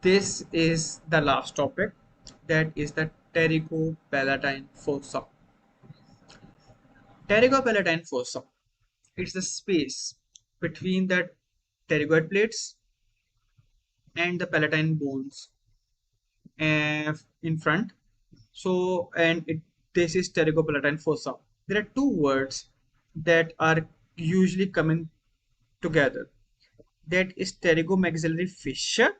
This is the last topic, that is the pterygopalatine fossa. Pterygopalatine fossa, it's the space between the pterygoid plates and the palatine bones in front. So, this is pterygopalatine fossa. There are two words that are usually coming together. That is pterygomaxillary fissure,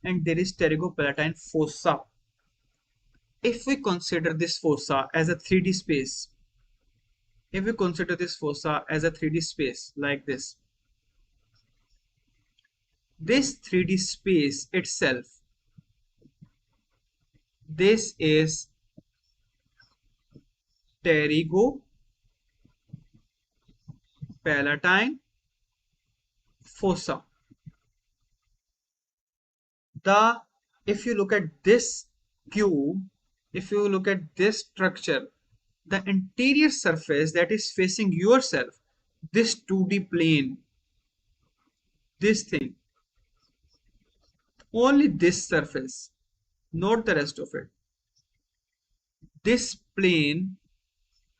and there is pterygopalatine fossa. If we consider this fossa as a 3D space, if we consider this fossa as a 3D space like this 3D space itself, this is pterygopalatine fossa. The If you look at this cube, if you look at this structure, the interior surface that is facing yourself, this 2D plane, this thing, only this surface, not the rest of it. This plane,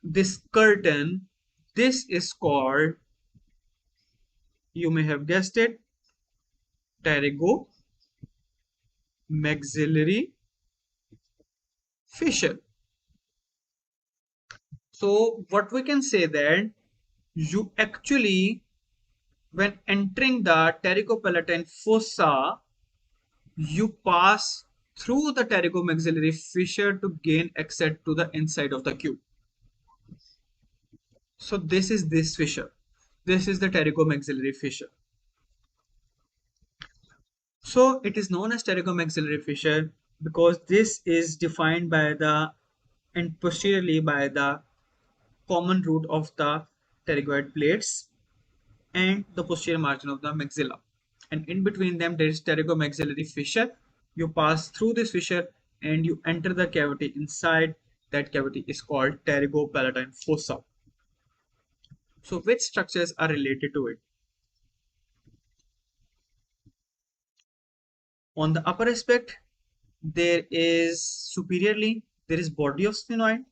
this curtain, this is called, you may have guessed it, pterygomaxillary fissure. So what we can say that you actually, when entering the pterygopalatine fossa, you pass through the pterygomaxillary fissure to gain access to the inside of the cube. So this is this fissure. This is the pterygomaxillary fissure. So it is known as pterygomaxillary fissure because this is defined by the and posteriorly by the common root of the pterygoid plates and the posterior margin of the maxilla. And in between them there is pterygomaxillary fissure. You pass through this fissure and you enter the cavity inside. That cavity is called pterygopalatine fossa. So which structures are related to it? On the upper aspect, there is superiorly, there is body of sphenoid.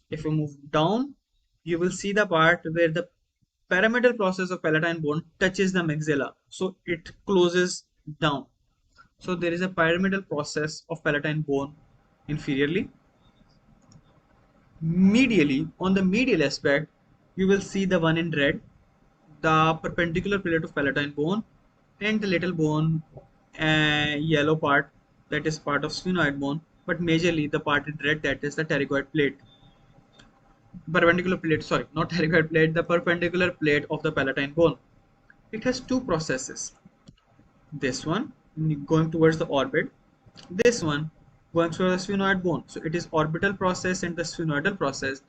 If you move down, you will see the part where the pyramidal process of palatine bone touches the maxilla. So it closes down. So there is a pyramidal process of palatine bone inferiorly. Medially, on the medial aspect, you will see the one in red, the perpendicular plate of palatine bone, and the little bone, yellow part, that is part of sphenoid bone, but majorly the part in red, that is the pterygoid plate. Perpendicular plate, sorry, not pterygoid plate, the perpendicular plate of the palatine bone. It has two processes. This one going towards the orbit, this one going through the sphenoid bone. So it is orbital process and the sphenoidal process.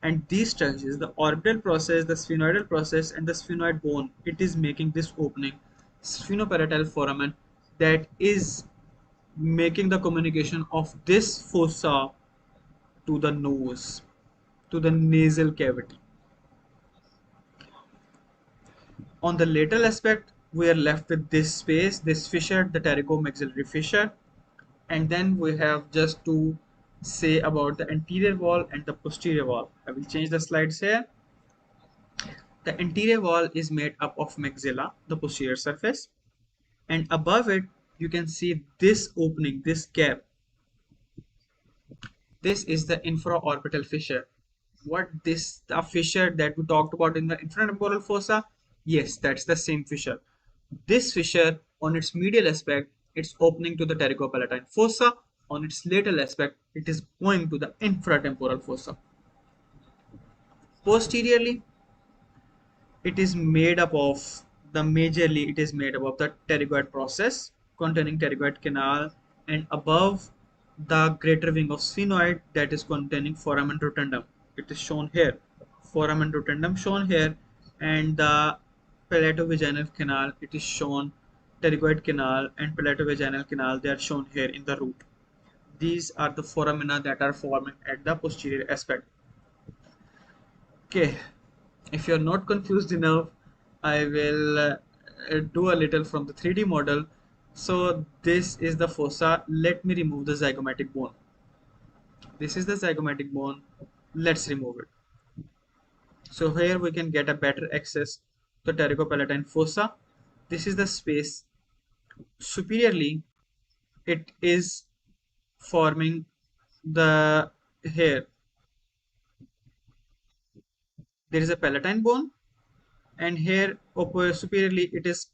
And these structures, the orbital process, the sphenoidal process, and the sphenoid bone, it is making this opening, sphenoparietal foramen, that is making the communication of this fossa to the nose, to the nasal cavity. On the lateral aspect, we are left with this space, this fissure, the pterygomaxillary fissure. And then we have just to say about the anterior wall and the posterior wall. I will change the slides here. The anterior wall is made up of maxilla, the posterior surface, and above it you can see this opening, this gap. This is the infraorbital fissure. What this, the fissure that we talked about in the infratemporal fossa? Yes, that's the same fissure. This fissure, on its medial aspect, it's opening to the pterygopalatine fossa. On its lateral aspect, it is going to the infratemporal fossa. Posteriorly, it is made up of majorly it is made up of the pterygoid process containing pterygoid canal, and above the greater wing of sphenoid, that is containing foramen rotundum. It is shown here, foramen rotundum shown here, and the palatovaginal canal, it is shown, pterygoid canal and palatovaginal canal, they are shown here in the root. These are the foramina that are forming at the posterior aspect. Okay, if you're not confused enough, I will do a little from the 3D model. So this is the fossa. Let me remove the zygomatic bone. This is the zygomatic bone. Let's remove it. So here we can get a better access to pterygopalatine fossa. This is the space. Superiorly, it is forming the here. There is a palatine bone, and here superiorly it is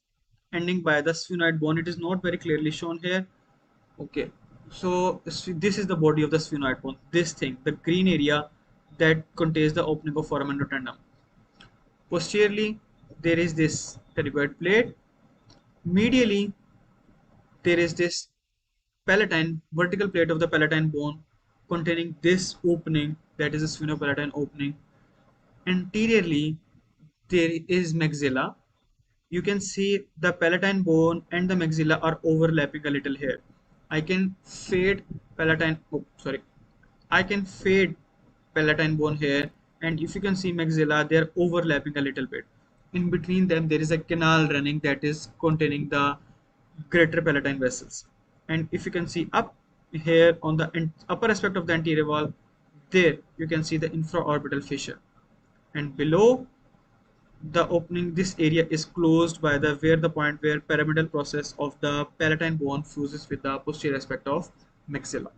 ending by the sphenoid bone. It is not very clearly shown here. Okay, so this is the body of the sphenoid bone. This thing, the green area that contains the opening of foramen rotundum. Posteriorly, there is this pterygoid plate. Medially, there is this palatine, vertical plate of the palatine bone containing this opening, that is a sphenopalatine opening. Anteriorly, there is maxilla. You can see the palatine bone and the maxilla are overlapping a little here. I can fade palatine, oh, sorry. I can fade palatine bone here, and if you can see maxilla, they are overlapping a little bit. In between them, there is a canal running that is containing the greater palatine vessels. And if you can see up here on the upper aspect of the anterior wall, there you can see the infraorbital fissure. And below the opening, this area is closed by the point where pyramidal process of the palatine bone fuses with the posterior aspect of maxilla.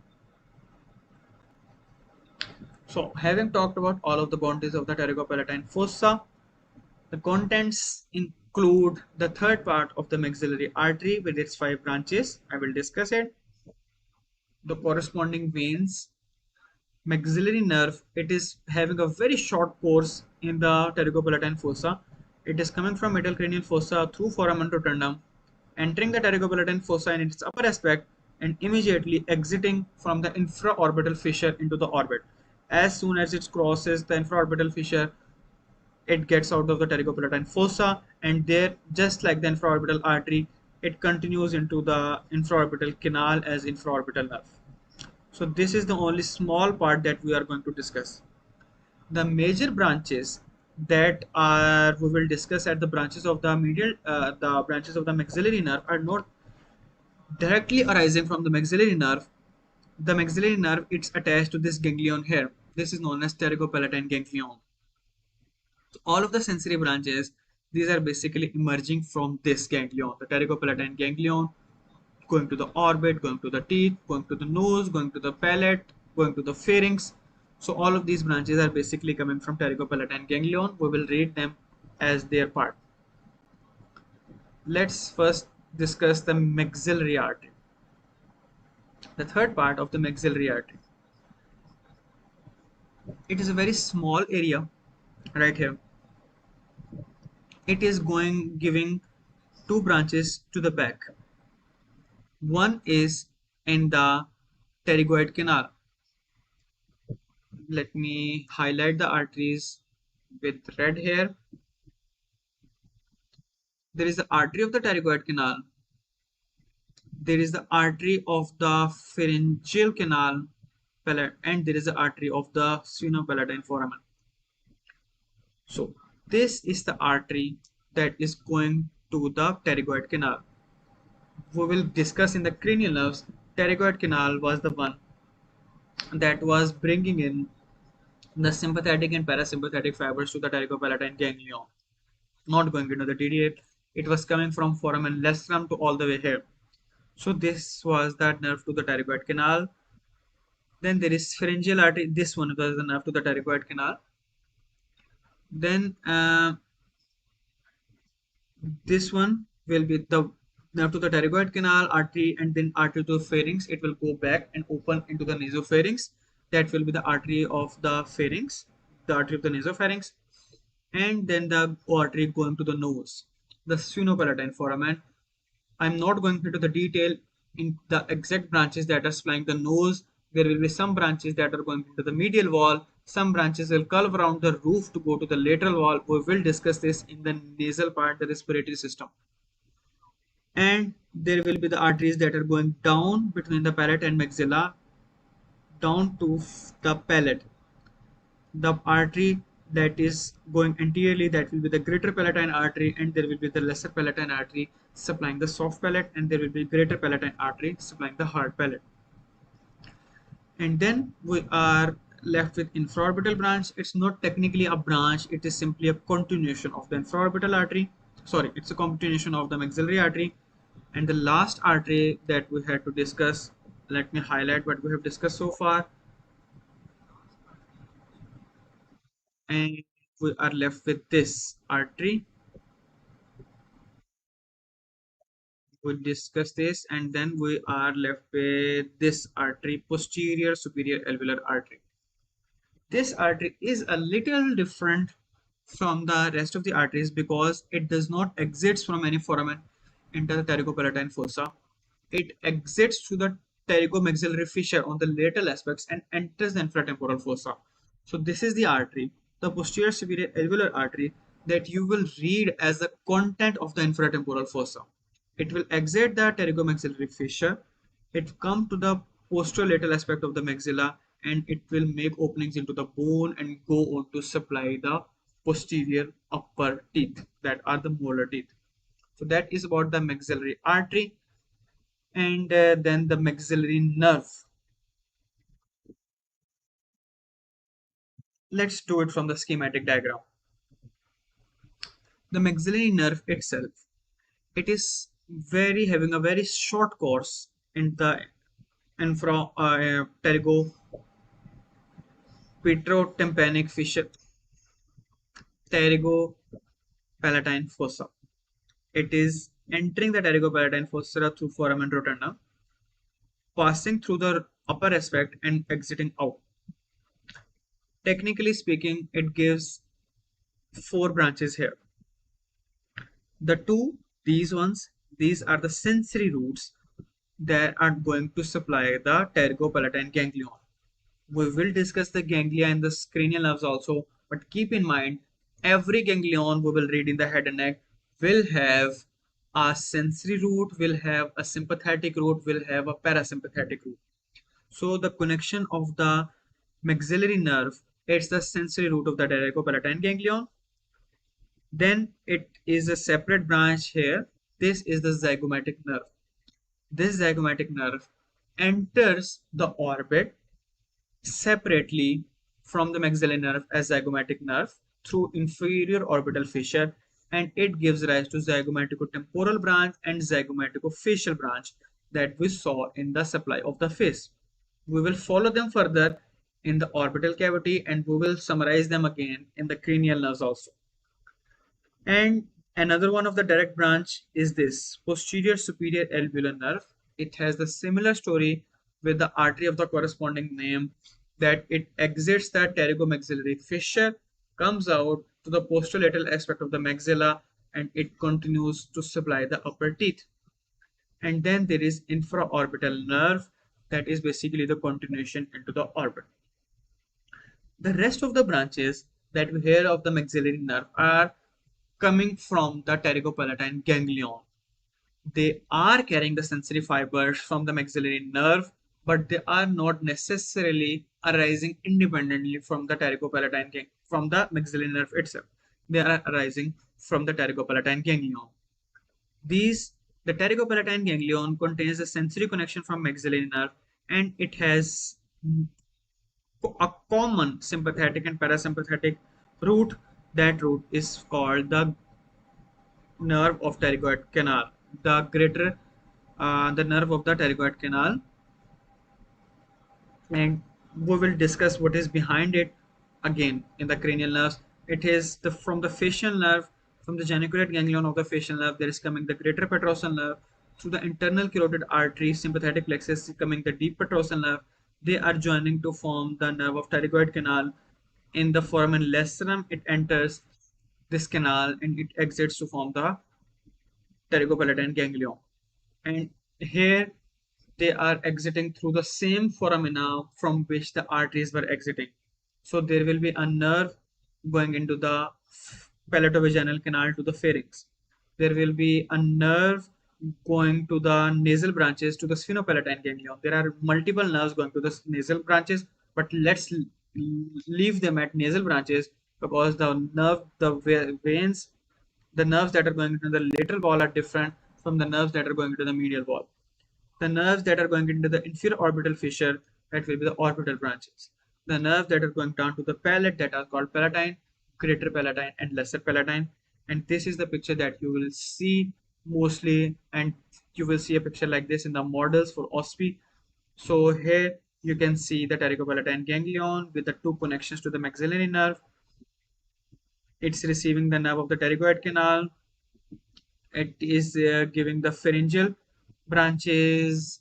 So, having talked about all of the boundaries of the pterygopalatine fossa, the contents include the third part of the maxillary artery with its 5 branches. I will discuss it. The corresponding veins, maxillary nerve, it is having a very short course in the pterygopalatine fossa. It is coming from middle cranial fossa through foramen rotundum, entering the pterygopalatine fossa in its upper aspect, and immediately exiting from the infraorbital fissure into the orbit. As soon as it crosses the infraorbital fissure, it gets out of the pterygopalatine fossa, and there, just like the infraorbital artery, it continues into the infraorbital canal as infraorbital nerve. So this is the only small part that we are going to discuss. The major branches that are we will discuss at the branches of the the branches of the maxillary nerve are not directly arising from the maxillary nerve. The maxillary nerve, it's attached to this ganglion here. This is known as pterygopalatine ganglion. So all of the sensory branches, these are basically emerging from this ganglion, the pterygopalatine ganglion, going to the orbit, going to the teeth, going to the nose, going to the palate, going to the pharynx. So all of these branches are basically coming from pterygopalatine ganglion. We will read them as their part. Let's first discuss the maxillary artery. The third part of the maxillary artery. It is a very small area right here. It is giving 2 branches to the back. One is in the pterygoid canal. Let me highlight the arteries with red here. There is the artery of the pterygoid canal. There is the artery of the pharyngeal canal, and there is the artery of the sphenopalatine foramen. So this is the artery that is going to the pterygoid canal. We will discuss in the cranial nerves. Pterygoid canal was the one that was bringing in the sympathetic and parasympathetic fibers to the pterygopalatine ganglion. Not going into the detail, it was coming from foramen lacerum to all the way here. So this was that nerve to the pterygoid canal. Then there is pharyngeal artery. This one was the nerve to the pterygoid canal. Then this one will be the nerve to the pterygoid canal artery, and then artery to the pharynx. It will go back and open into the nasopharynx. That will be the artery of the pharynx, the artery of the nasopharynx, and then the artery going to the nose, the sphenopalatine foramen. I'm not going into the detail in the exact branches that are supplying the nose. There will be some branches that are going into the medial wall. Some branches will curve around the roof to go to the lateral wall. We will discuss this in the nasal part, the respiratory system. And there will be the arteries that are going down between the palate and maxilla, down to the palate. The artery that is going anteriorly, that will be the greater palatine artery, and there will be the lesser palatine artery supplying the soft palate, and there will be greater palatine artery supplying the hard palate. And then we are left with infraorbital branch. It's not technically a branch, it is simply a continuation of the infraorbital artery. Sorry, it's a continuation of the maxillary artery. And the last artery that we had to discuss, let me highlight what we have discussed so far. And we are left with this artery. We discuss this, and then we are left with this artery, posterior superior alveolar artery. This artery is a little different from the rest of the arteries because it does not exit from any foramen into the pterygopalatine fossa. It exits through the pterygomaxillary fissure on the lateral aspects and enters the infratemporal fossa. So this is the artery, the posterior superior alveolar artery, that you will read as the content of the infratemporal fossa. It will exit the pterygomaxillary fissure. It come to the posterolateral aspect of the maxilla, and it will make openings into the bone and go on to supply the posterior upper teeth, that are the molar teeth. So that is about the maxillary artery. And then the maxillary nerve. Let's do it from the schematic diagram. The maxillary nerve itself, it is very having a very short course in the pterygopalatine fissure, pterygopalatine fossa. It is entering the pterygopalatine fossa through foramen rotunda, passing through the upper aspect and exiting out. Technically speaking, it gives four branches here. The two, these ones, these are the sensory roots that are going to supply the pterygopalatine ganglion. We will discuss the ganglia and the cranial nerves also, but keep in mind, every ganglion we will read in the head and neck will have a sensory root, will have a sympathetic root, will have a parasympathetic root. So the connection of the maxillary nerve, it's the sensory root of the pterygopalatine ganglion. Then it is a separate branch here. This is the zygomatic nerve. This zygomatic nerve enters the orbit separately from the maxillary nerve as zygomatic nerve through inferior orbital fissure, and it gives rise to zygomaticotemporal branch and zygomaticofacial branch that we saw in the supply of the face. We will follow them further in the orbital cavity, and we will summarize them again in the cranial nerves also. And another one of the direct branch is this posterior superior alveolar nerve. It has the similar story with the artery of the corresponding name, that it exits the pterygomaxillary fissure, comes out to the posterolateral aspect of the maxilla, and it continues to supply the upper teeth. And then there is infraorbital nerve, that is basically the continuation into the orbit. The rest of the branches that we hear of the maxillary nerve are coming from the pterygopalatine ganglion. They are carrying the sensory fibers from the maxillary nerve, but they are not necessarily arising independently from the from the maxillary nerve itself. They are arising from the pterygopalatine ganglion. The pterygopalatine ganglion contains a sensory connection from maxillary nerve, and it has a common sympathetic and parasympathetic root. That root is called the nerve of pterygoid canal. The nerve of the pterygoid canal, and we will discuss what is behind it again in the cranial nerves. It is from the facial nerve, from the geniculate ganglion of the facial nerve, there is coming the greater petrosal nerve. Through the internal carotid artery, sympathetic plexus, coming the deep petrosal nerve. They are joining to form the nerve of pterygoid canal. In the foramen lacerum, it enters this canal and it exits to form the pterygopalatine ganglion. And here they are exiting through the same foramina from which the arteries were exiting. So there will be a nerve going into the palatovaginal canal to the pharynx. There will be a nerve going to the nasal branches to the sphenopalatine ganglion. There are multiple nerves going to the nasal branches, but let's leave them at nasal branches because the nerves that are going into the lateral wall are different from the nerves that are going into the medial wall. The nerves that are going into the inferior orbital fissure, that will be the orbital branches. The nerves that are going down to the palate, that are called palatine, greater palatine and lesser palatine. And this is the picture that you will see mostly, and you will see a picture like this in the models for OSPI. So here you can see the pterygopalatine ganglion with the two connections to the maxillary nerve. It's receiving the nerve of the pterygoid canal. It is giving the pharyngeal branches,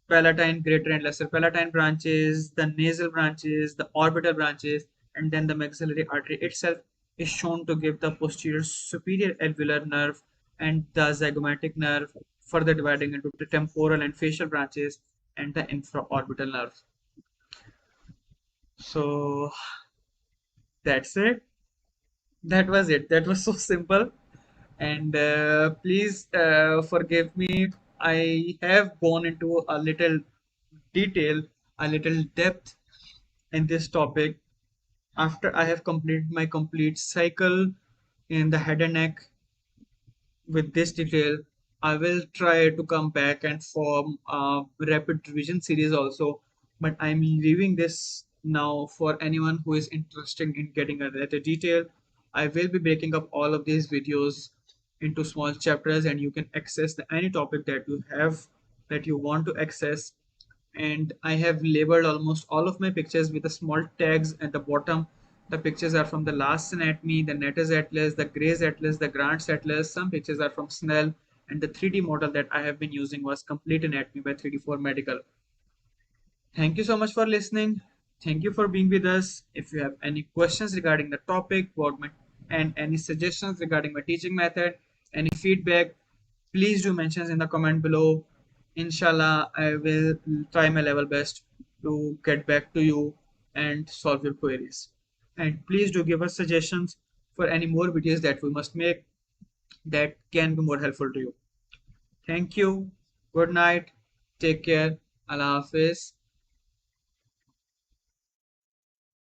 palatine, greater and lesser palatine branches, the nasal branches, the orbital branches, and then the maxillary artery itself is shown to give the posterior superior alveolar nerve and the zygomatic nerve, further dividing into the temporal and facial branches and the infraorbital nerve. So that's it. That was it. That was so simple. And please forgive me. I have gone into a little detail, a little depth in this topic after I have completed my complete cycle in the head and neck with this detail. I will try to come back and form a rapid revision series also, but I'm leaving this now for anyone who is interested in getting a better detail. I will be breaking up all of these videos into small chapters, and you can access any topic that you have that you want to access. And I have labeled almost all of my pictures with the small tags at the bottom. The pictures are from the Last Anatomy, the Netter's Atlas, the Gray's Atlas, the Grant's Atlas. Some pictures are from Snell, and the 3D model that I have been using was Complete Anatomy by 3D4 Medical. Thank you so much for listening. Thank you for being with us. If you have any questions regarding the topic and any suggestions regarding my teaching method, any feedback, please do mention in the comment below. Inshallah, I will try my level best to get back to you and solve your queries. And please do give us suggestions for any more videos that we must make that can be more helpful to you. Thank you. Good night. Take care. Allah Hafiz.